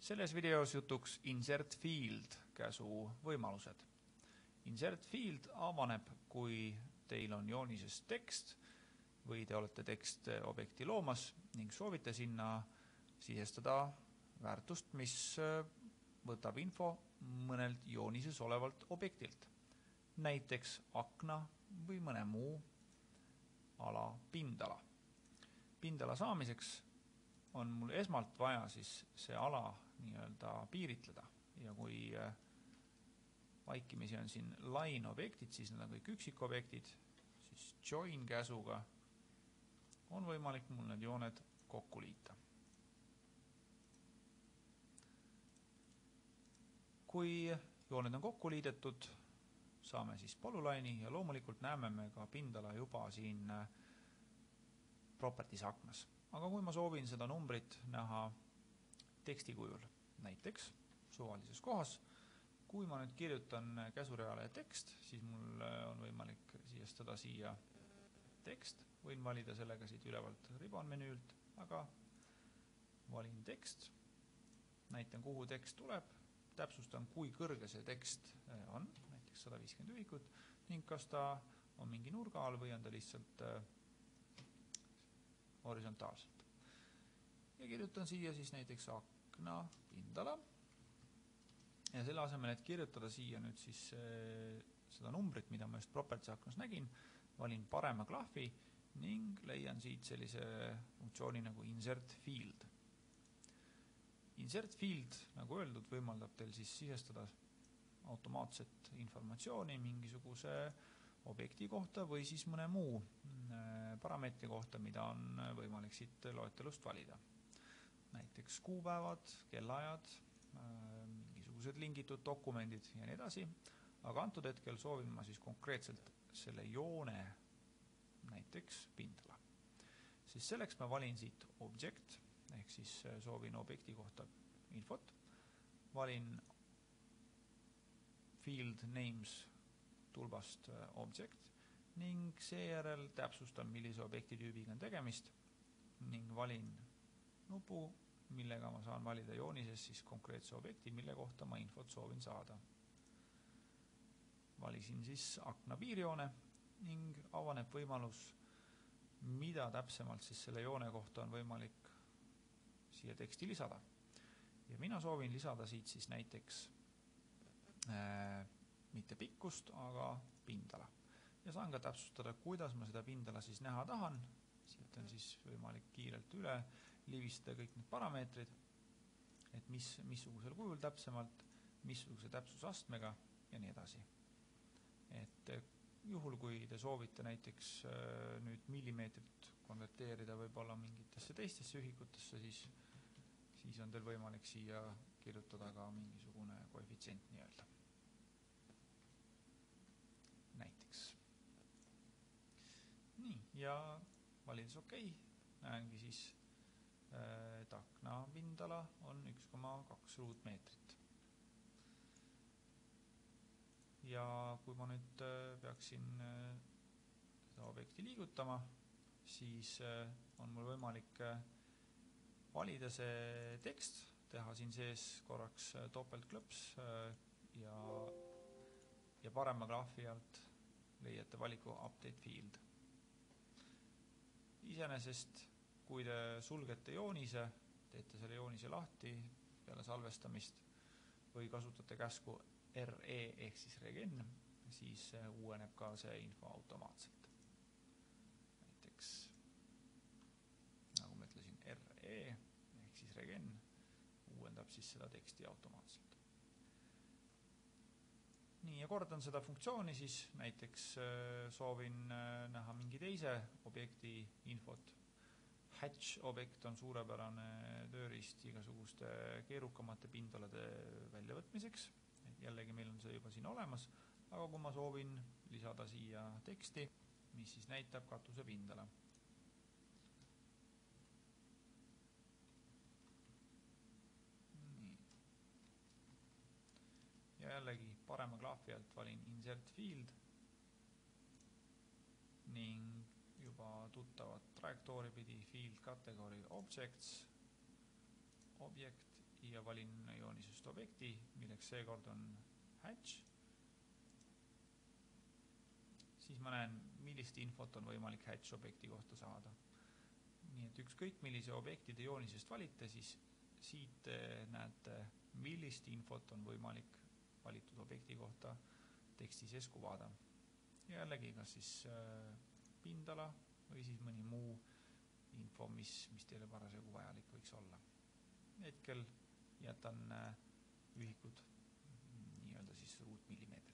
Selles videos jutuks Insert Field käsu võimalused. Insert Field avaneb, kui teil on joonises tekst või te olete tekstobjekti loomas ning soovite sinna sisestada väärtust, mis võtab info mõnelt joonises olevalt objektilt, näiteks akna või mõne muu ala pindala. Pindala saamiseks on mul esmalt vaja siis see ala piiritleda ja kui vaikimisi on siin line objektid, siis need on kõik üksikobjektid, siis join käsuga on võimalik mul need jooned kokku liita. Kui jooned on kokku liidetud, saame siis polyline'i ja loomulikult näeme me ka pindala juba siin properties aknas. Aga kui ma soovin seda numbrit näha teksti kujul, näiteks suvalises kohas, kui ma nüüd kirjutan käsureale tekst, siis mul on võimalik sisestada siia tekst. Võin valida sellega siit ülevalt ribbon menüült, aga valin tekst, näitan kuhu tekst tuleb, täpsustan kui kõrge see tekst on, näiteks 150 ühikut, ning kas ta on mingi nurga all või on ta lihtsalt horisontaalselt. Ja kirjutan siia siis näiteks akna pindala ja selle asemel, et kirjutada siia nüüd siis seda numbrit, mida ma just properties aknas nägin, valin parema klahvi ning leian siit sellise funktsiooni nagu Insert Field. Insert Field, nagu öeldud, võimaldab teil siis sisestada automaatset informatsiooni mingisuguse objekti kohta või siis mõne muu parameetri kohta, mida on võimalik siit loetelust valida. Näiteks kuupäevad, kellaajad, mingisugused lingitud dokumendid ja nii edasi, aga antud hetkel soovin ma siis konkreetselt selle joone, näiteks pindala. Siis selleks ma valin siit object, ehk siis soovin objekti kohta infot, valin field names tulbast object ning seejärel täpsustan, millise objekti tüübiga on tegemist ning valin nupu, millega ma saan valida joonises siis konkreetse objekti, mille kohta ma infot soovin saada. Valisin siis akna piirjoone ning avaneb võimalus, mida täpsemalt siis selle joone kohta on võimalik siia teksti lisada. Ja mina soovin lisada siit siis näiteks mitte pikkust, aga pindala. Ja saan ka täpsustada, kuidas ma seda pindala siis näha tahan. Siit on siis võimalik kiirelt üle liivistada kõik need parameetrid, et missugusel kujul täpsemalt, missuguse täpsusastmega ja nii edasi. Et juhul, kui te soovite näiteks nüüd millimeetrit konverteerida võib-olla mingitesse teistesse ühikutesse, siis on teil võimalik siia kirjutada ka mingisugune koefitsient nii-öelda. Näiteks. Nii, ja valides OK, näengi siis, et akna pindala on 1,2 ruutmeetrit. Ja kui ma nüüd peaksin seda objekti liigutama, siis on mul võimalik valida see tekst, teha siin sees korraks topeltklõps ja parema graafi alt leiate valiku Update Field. Iseenesest, kui te sulgete joonise, teete selle joonise lahti peale salvestamist või kasutate käsku RE ehk siis regen, siis uueneb ka see info automaatselt. Näiteks, nagu ma ütlesin, RE ehk siis regen uuendab siis seda teksti automaatselt. Nii, ja kordan seda funktsiooni siis, näiteks soovin näha mingi teise objekti infot. Hatch objekt on suurepärane tööriist igasuguste keerukamate pindalade väljavõtmiseks. Jällegi meil on see juba siin olemas, aga kui ma soovin lisada siia teksti, mis siis näitab katuse pindala. Nii. Ja jällegi parema klahvi alt valin Insert Field ning juba tuttavat trajektoori pidi Field Category Objects, Object ja valin joonisest objekti, milleks seekord on hatch. Siis ma näen, millist infot on võimalik hatch objekti kohta saada. Nii et ükskõik millise objektide joonisest valite, siis siit näete, millist infot on võimalik valitud objekti kohta teksti sees kuvada. Ja jällegi kas siis pindala või siis mõni muu info, mis teile parasjagu vajalik võiks olla. Hetkel jätan ühikud nii-öelda siis ruutmillimeetrit.